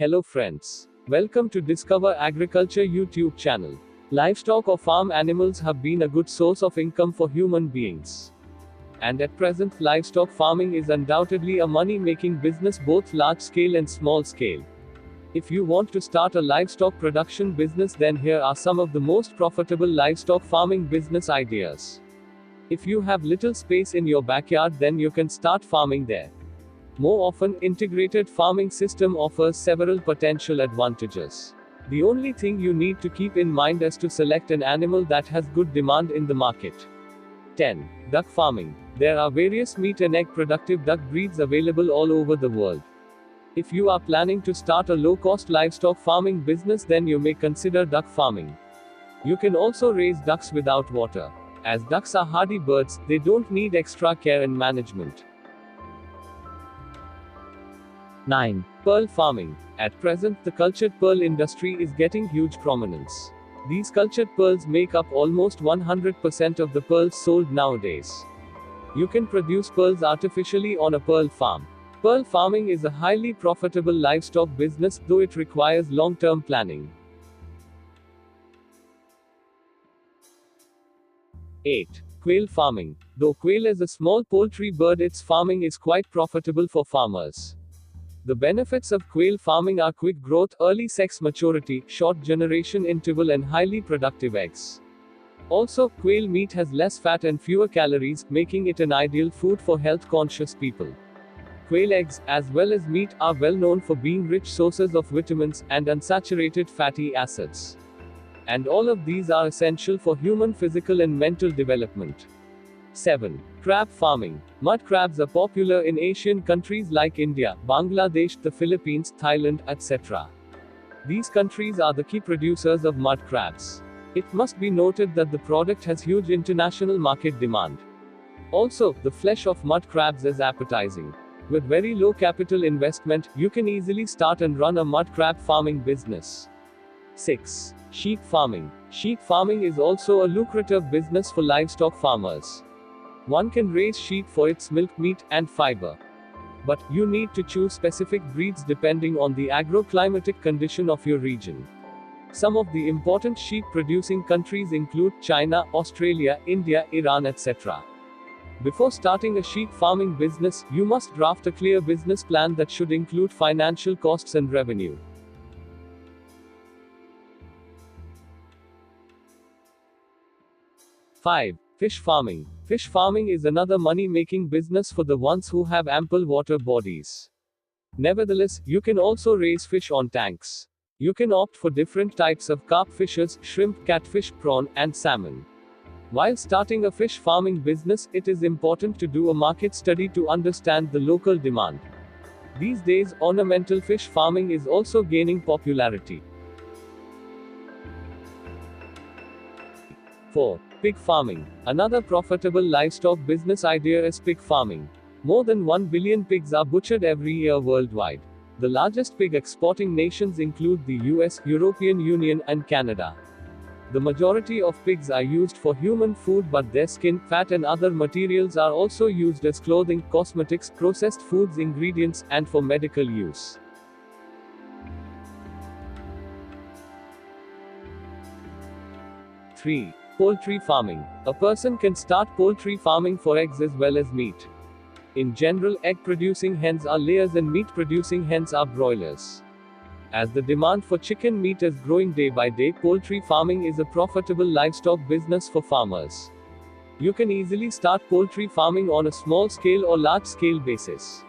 Hello friends. Welcome to Discover Agriculture YouTube channel. Livestock or farm animals have been a good source of income for human beings. And at present, livestock farming is undoubtedly a money-making business, both large-scale and small-scale. If you want to start a livestock production business, then here are some of the most profitable livestock farming business ideas. If you have little space in your backyard, then you can start farming there. More often, integrated farming system offers several potential advantages. The only thing you need to keep in mind is to select an animal that has good demand in the market. 10. Duck farming. There are various meat and egg productive duck breeds available all over the world. If you are planning to start a low-cost livestock farming business, then you may consider duck farming. You can also raise ducks without water. As ducks are hardy birds, they don't need extra care and management. 9. Pearl farming. At present, the cultured pearl industry is getting huge prominence. These cultured pearls make up almost 100% of the pearls sold nowadays. You can produce pearls artificially on a pearl farm. Pearl farming is a highly profitable livestock business, though it requires long-term planning. 8. Quail farming. Though quail is a small poultry bird, its farming is quite profitable for farmers. The benefits of quail farming are quick growth, early sex maturity, short generation interval, and highly productive eggs. Also, quail meat has less fat and fewer calories, making it an ideal food for health-conscious people. Quail eggs, as well as meat, are well known for being rich sources of vitamins and unsaturated fatty acids. And all of these are essential for human physical and mental development. 7. Crab farming. Mud crabs are popular in Asian countries like India, Bangladesh, the Philippines, Thailand, etc. These countries are the key producers of mud crabs. It must be noted that the product has huge international market demand. Also, the flesh of mud crabs is appetizing. With very low capital investment, you can easily start and run a mud crab farming business. 6. Sheep farming. Sheep farming is also a lucrative business for livestock farmers. One can raise sheep for its milk, meat, and fiber. But you need to choose specific breeds depending on the agroclimatic condition of your region. Some of the important sheep producing countries include China, Australia, India, Iran, etc. Before starting a sheep farming business, you must draft a clear business plan that should include financial costs and revenue. 5. Fish farming. Fish farming is another money-making business for the ones who have ample water bodies. Nevertheless, you can also raise fish on tanks. You can opt for different types of carp fishes, shrimp, catfish, prawn, and salmon. While starting a fish farming business, it is important to do a market study to understand the local demand. These days, ornamental fish farming is also gaining popularity. 4. Pig farming. Another profitable livestock business idea is pig farming. More than 1 billion pigs are butchered every year worldwide. The largest pig exporting nations include the US, European Union, and Canada. The majority of pigs are used for human food, but their skin, fat, and other materials are also used as clothing, cosmetics, processed foods, ingredients, and for medical use. 3. Poultry farming. A person can start poultry farming for eggs as well as meat. In general, egg-producing hens are layers and meat-producing hens are broilers. As the demand for chicken meat is growing day by day, poultry farming is a profitable livestock business for farmers. You can easily start poultry farming on a small-scale or large-scale basis.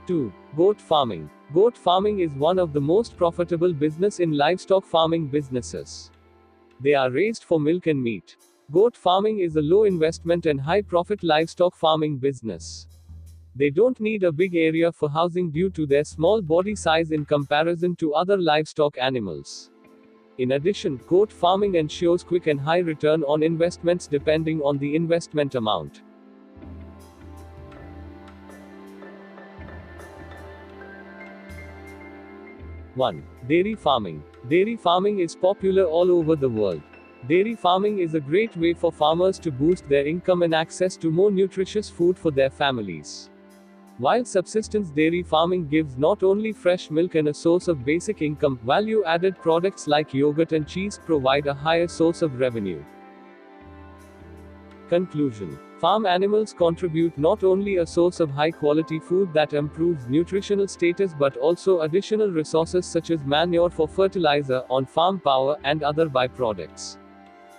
2. Goat farming. Goat farming is one of the most profitable business in livestock farming businesses. They are raised for milk and meat. Goat farming is a low investment and high profit livestock farming business. They don't need a big area for housing due to their small body size in comparison to other livestock animals. In addition, goat farming ensures quick and high return on investments depending on the investment amount. 1. Dairy farming. Dairy farming is popular all over the world. Dairy farming is a great way for farmers to boost their income and access to more nutritious food for their families. While subsistence dairy farming gives not only fresh milk and a source of basic income, value-added products like yogurt and cheese provide a higher source of revenue. Conclusion. Farm animals contribute not only a source of high-quality food that improves nutritional status but also additional resources such as manure for fertilizer, on-farm power, and other byproducts.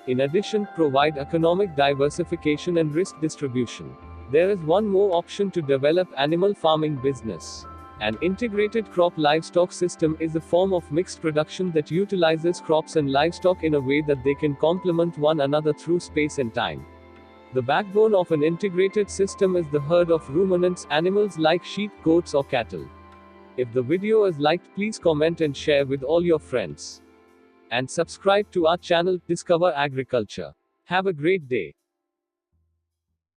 In addition, provide economic diversification and risk distribution. There is one more option to develop animal farming business. An integrated crop livestock system is a form of mixed production that utilizes crops and livestock in a way that they can complement one another through space and time. The backbone of an integrated system is the herd of ruminants, animals like sheep, goats, or cattle. If the video is liked, please comment and share with all your friends. And subscribe to our channel, Discover Agriculture. Have a great day.